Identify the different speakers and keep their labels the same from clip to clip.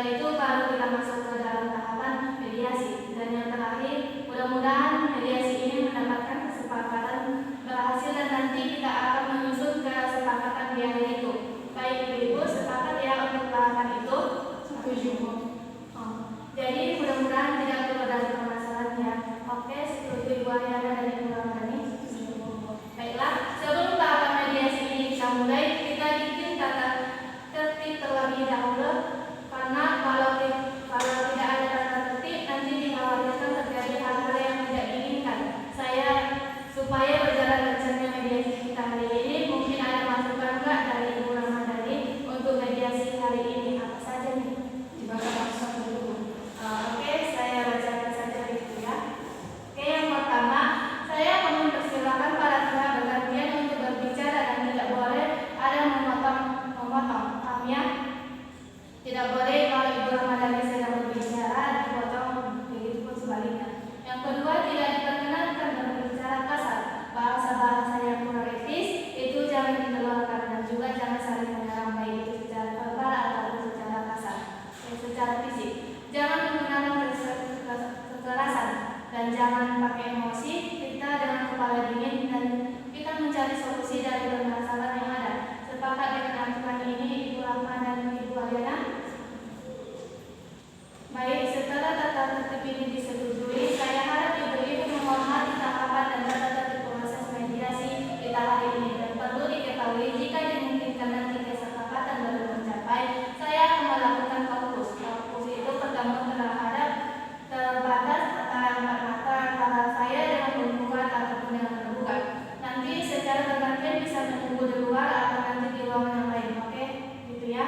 Speaker 1: Setelah itu baru kita masuk ke dalam tahapan mediasi. Dan yang terakhir, mudah-mudahan mediasi ini mendapatkan kesepakatan berhasil dan nanti kita akan menyusun kesepakatan di akhir itu. Baik Ibu, sepakat ya untuk tahapan itu?
Speaker 2: Setuju.
Speaker 1: Jadi mudah-mudahan tidak perlu ada permasalahan ya. Oke, setuju Ibu Ariana dan Ibu Ramadhani. Baiklah, sebelum tahapan mediasi ini kita mulai, kita bikin tata tertib terlebih dahulu. Karena kalau tidak ada tata tertib, nanti dikhawatirkan terjadi hal-hal yang tidak diinginkan. Supaya berjalan lancarnya mediasi kita hari ini, mungkin ada masukan enggak dari Ibu Ramadhani untuk mediasi hari ini? Apa saja nih?
Speaker 2: Dibacakan satu dulu.
Speaker 1: Oke, saya bacakan saja itu ya. Oke, yang pertama, saya akan mempersilakan para pihak bergantian untuk berbicara dan tidak boleh ada memotong. Paham ya? Tidak boleh kalau Ibu Ramadhani sedang berbicara dipotong, begitu pun sebaliknya. Yang kedua, tidak diperkenankan berbicara kasar. Bahasa-bahasa yang kurang etis itu jangan dikeluarkan dan juga jangan saling menyerang baik itu secara verbal ataupun secara kasar, secara fisik. Jangan menggunakan kekerasan dan jangan pakai emosi. Kita dengan kepala dingin dan kita mencari solusi dari permasalahan yang ada. Sepakat dengan aturan ini Ibu Rahma dan Ibu Ariana? Baik, setelah tata tertib ini disetujui, saya harap Ibu-Ibu menghormati tahapan dan tata tertib proses mediasi kita hari ini. Dan perlu diketahui jika dimungkinkan nanti kesepakatan baru tercapai, saya akan melakukan fokus. Fokus itu pertemuan terbatas antara empat mata antara saya dengan penggugat ataupun dengan tergugat. Nanti secara bergantian bisa menunggu di luar atau nanti di ruangan yang lain, oke? Gitu ya.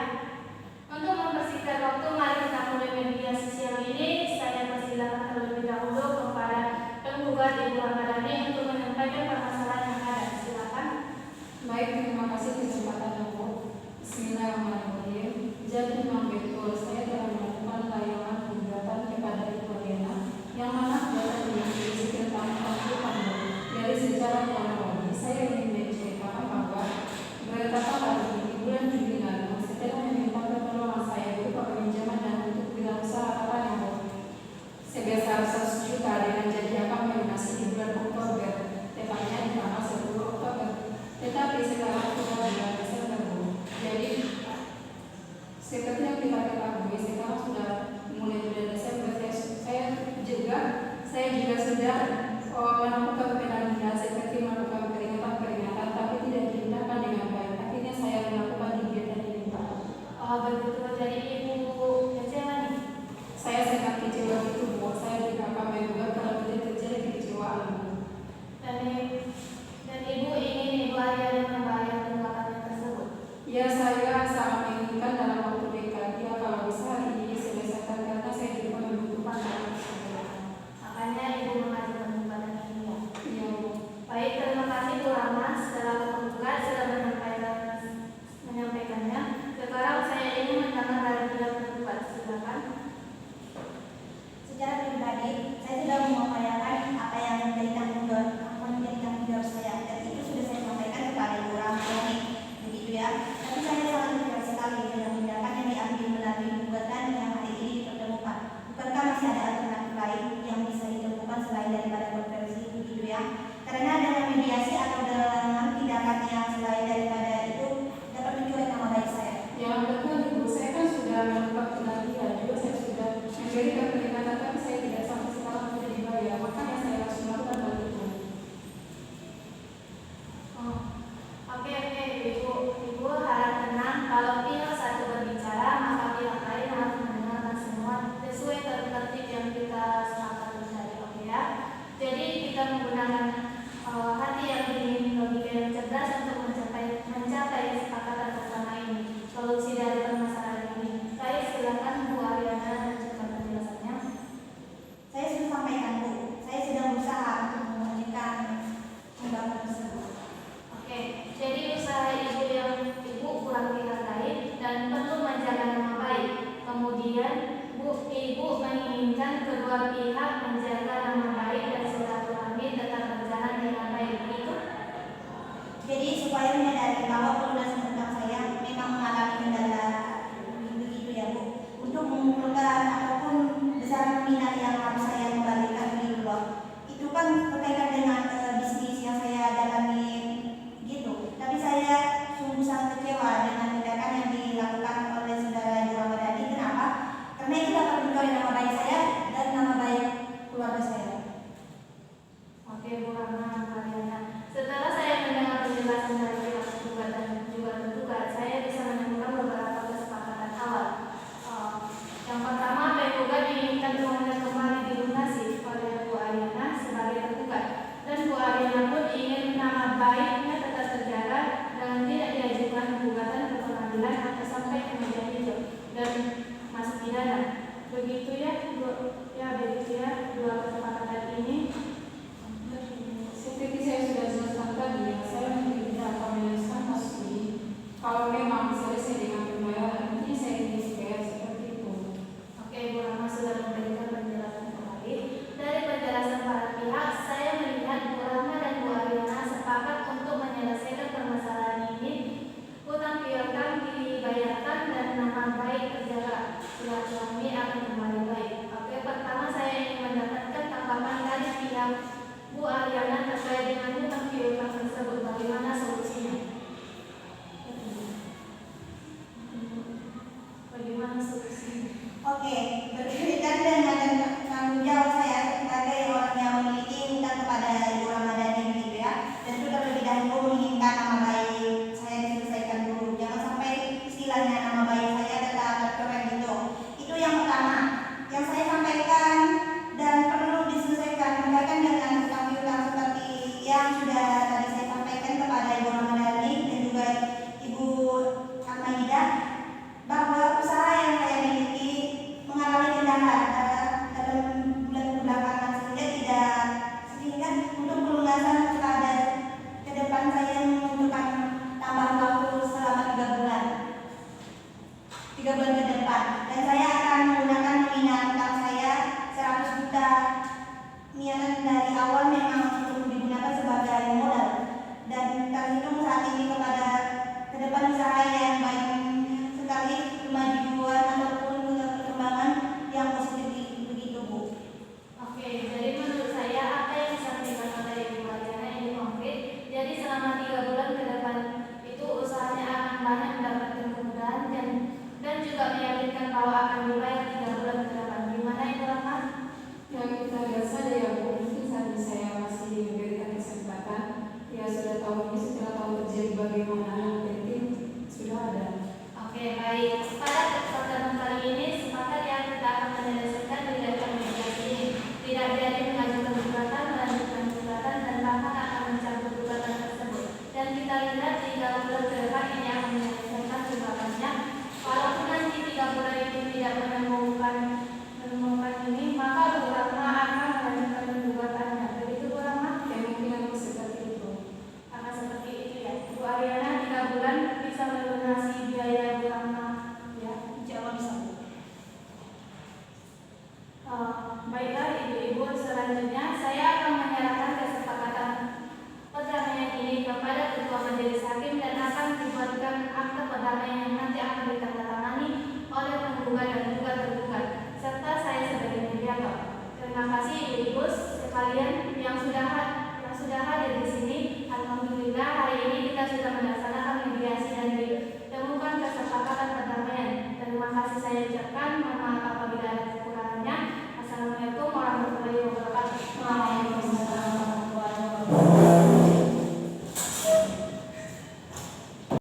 Speaker 1: Untuk mempersingkat waktu, mari kita mulai mediasi siang ini. Saya persilakan terlebih dahulu kepada penggugat Ibu Ramadhani untuk menyampaikan permasalahan yang ada. Silakan.
Speaker 2: Baik, terima kasih kesempatannya Bu. Bismillahirrahmanirrahim. Jadi memang betul, saya telah melakukan layanan gugatan kepada Ibu Ariana yang mana gugatan ini berisi tentang penghukuman dari secara kronologi. Saya ingin menceritakan bahwa beberapa kali di bulan Juli lalu, setelah meminta pertolongan saya berupa pinjaman dan untuk wirausaha yang sebesar 100 juta dengan janji akan melunasi di bulan Oktober, tepatnya di tanggal 10 Oktober. Tetapi sekarang sudah bulan Desember, Bu. Jadi seperti yang kita ketahui, sekarang sudah mulai bulan Desember. Saya juga sudah melakukan penanganan seperti melakukan peringatan, tapi tidak dihindarkan dengan baik. Akhirnya saya melakukan kegiatan ini, Pak.
Speaker 1: Oh betul, jadi Ibu kecewa nih?
Speaker 2: Saya sangat kecewa itu, Bu. Saya juga akan menggugat kalau tidak terjadi kekecewaan, Bu.
Speaker 1: Dan Ibu ingin Ibu Ariana membayar tunggakannya tersebut?
Speaker 2: Ya, saya sangat menginginkan dalam waktu dekat. Ya, kalau bisa hari ini diselesaikan karena saya juga membutuhkan dana tersebut.
Speaker 1: Makanya Ibu mengajukan gugatan ini ya?
Speaker 2: Iya, Bu.
Speaker 1: Baik, terima kasih Bu Rama selaku penggugat sudah menyampaikannya. Sekarang saya ingin mendengar dari pihak penggugat. Silakan.
Speaker 3: Secara pribadi, saya sudah mengupayakan apa yang menjadi tanggung jawab saya, dan itu sudah saya sampaikan kepada Ibu Ramadhani, begitu ya. Tapi saya sangat kecewa sekali dengan tindakan yang diambil melalui gugatan yang hari ini dipertemukan. Bukankah masih ada alternatif lain yang bisa ditemukan selain daripada konversi, begitu ya? Karena dengan mediasi atau dengan tindakan yang selain daripada itu dapat menculik nama baik saya.
Speaker 2: Ya, betul, Ibu. Saya kan sudah melakukan penantian juga, saya sudah memberikan peringatan, tapi saya tidak sampai sekarang tidak dibayar. Makanya saya harus melakukan hal itu.
Speaker 1: Oke, Ibu harap tenang. Kalau pihak satu berbicara, maka pihak lain harus mendengarkan semua sesuai tertib yang kita sepakati tadi, oke ya? Jadi kita menggunakan hati yang dingin, logika yang cerdas untuk mencapai kesepakatan bersama ini, solusi dari permasalahan ini. Baik, silakan Bu Ariana lanjutkan penjelasannya.
Speaker 3: Saya sudah sampaikan, Bu. Saya sedang berusaha untuk mengajukan tunggakan tersebut.
Speaker 1: Oke, jadi usaha Ibu kurang dihargai dan perlu menjaga nama baik. Kemudian Ibu menginginkan kedua pihak menjaga nama baik dan silaturahmi tetap berjalan dengan baik, begitu?
Speaker 3: Jadi supaya menyadari bahwa pelunasan utang saya memang mengalami kendala begitu ya, Bu. Untuk nominal yang harus saya kembalikan gitu loh. Itu kan berkaitan dengan bisnis yang saya jalani gitu. Tapi saya sungguh sangat kecewa dengan tindakan yang dilakukan oleh saudara Ibu Ramadhani. Kenapa? Karena itu dapat mencuri nama baik saya dan nama baik keluarga saya.
Speaker 1: Oke, Bu Rahma, Mariana. Setelah saya mendengar penjelasan dari pihak tergugat dan juga tergugat, saya bisa menemukan beberapa kesepakatan awal. Yang pertama, penggugat diinginkan uangnya kembali dilunasi oleh Bu Ariana sebagai tergugat, dan Bu Ariana pun ingin nama baiknya tetap terjaga dan tidak diajukan gugatan ke pengadilan atau sampai ke meja hijau dan masuk pidana. Begitu ya, begitu ya dua kesepakatan ini.
Speaker 2: Seperti saya sudah jelaskan tadi, saya tidak akan menyelesaikan kasus ini. Kalau memang selesai dengan pembayaran, nanti saya ingin supaya seperti itu.
Speaker 1: Oke, Bu Rahma sudah memberikan penjelasan kembali. Dari penjelasan para pihak, saya melihat Bu Rahma dan Bu Ariana sepakat untuk menyelesaikan permasalahan ini. Hutang piutang dibayarkan dan nama baik terjaga. Silaturahmi akan kembali baik. Oke, pertama saya ingin mendapatkan tanggapan dari pihak Bu Ariana terkait dengan hutang piutang tersebut. Bagaimana solusinya? Bagaimana solusinya?
Speaker 3: Oke, berkaitan dengan tanggung jawab saya sebagai orang yang memiliki hutang kepada Ibu Ramadhani begitu ya, dan sudah lebih dahulu menginginkan nama baik saya diselesaikan dulu. Jangan sampai istilahnya nama baik saya tetap tercoreng gitu. Itu yang pertama yang saya sampaikan dan perlu diselesaikan berkaitan dengan hutang piutang seperti yang sudah tadi saya sampaikan kepada Ibu Ramadhani dan juga Ibu Ahmaidah, bahwa usaha yang saya miliki mengalami kendala dalam bulan belakangan sehingga untuk pelunasan pada ke depan saya membutuhkan tambahan waktu selama 3 bulan ke depan, dan saya akan menggunakan nominal utang saya 100 juta. Niatan dari awal memang untuk digunakan sebagai modal dan terhitung saat ini kepada ke depan usaha yang baik sekali kemajuan ataupun perkembangan yang positif begitu Bu.
Speaker 1: Oke, jadi menurut saya apa yang disampaikan oleh Ibu Ariana ini konkret. Jadi selama 3 bulan ke depan itu usahanya akan banyak mendapatkan kemudahan dan juga meyakinkan bahwa akan dibayar 3 bulan ke depan. Gimana Ibu Rahma?
Speaker 2: Ya kita lihat saja ya Bu, mungkin saat saya masih diberikan kesempatan, ya sudah tahu ini setelah tahu terjadi bagaimana, yang penting sudah ada.
Speaker 1: Oke, baik. Pada kesempatan kali ini sepakat yang kita akan menyelesaikan tindakan mediasi ini. Tidak jadi mengajukan gugatan, melanjutkan gugatan, dan bahkan akan mencabut gugatan tersebut. Dan kita lihat 3 bulan ke depan ini akan menyelesaikan gugatannya. Walaupun nanti 3 bulan itu tidak menemukan ini, maka Bu Rahma akan melanjutkan gugatannya. Begitu Bu Rahma?
Speaker 2: Kemungkinan seperti itu.
Speaker 1: Akan seperti itu ya. Bu Ariana 3 bulan bisa melunasi biaya Bu Rahma ya.
Speaker 3: Jawab bisa Bu.
Speaker 1: Baiklah ibu-ibu, selanjutnya saya akan menyerahkan kesepakatan perdamaian ini kepada Ketua Majelis Hakim dan akan dibuatkan akte perdamaian yang nanti akan ditandatangani oleh penggugat dan juga tergugat serta saya sebagai mediator. Terima kasih ibu-ibu sekalian yang sudah hadir di sini. Alhamdulillah hari ini kita sudah melaksanakan mediasi dan ditemukan kesepakatan perdamaian. Terima kasih saya ucapkan. Mohon maaf